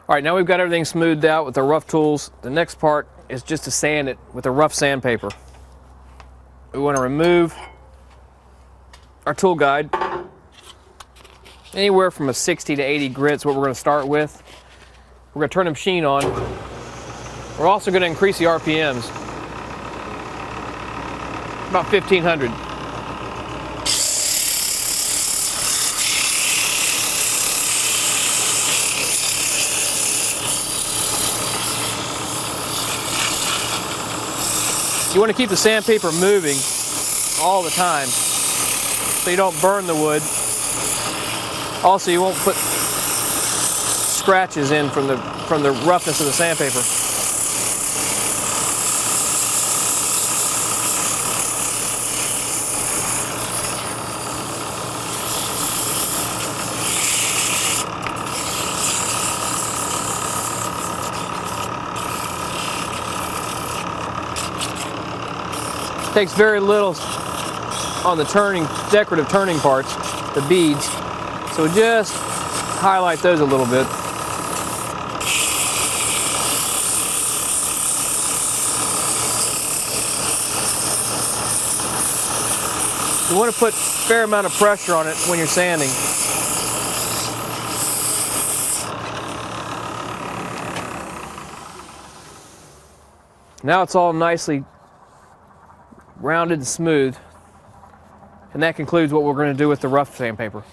All right, now we've got everything smoothed out with the rough tools. The next part is just to sand it with a rough sandpaper. We want to remove our tool guide. Anywhere from a 60 to 80 grit is what we're going to start with. We're going to turn the machine on. We're also going to increase the RPMs. About 1,500. You want to keep the sandpaper moving all the time so you don't burn the wood. Also, you won't put scratches in from the roughness of the sandpaper. Takes very little on the decorative turning parts, the beads, so just highlight those a little bit. You want to put a fair amount of pressure on it when you're sanding. Now it's all nicely rounded and smooth, and that concludes what we're going to do with the rough sandpaper.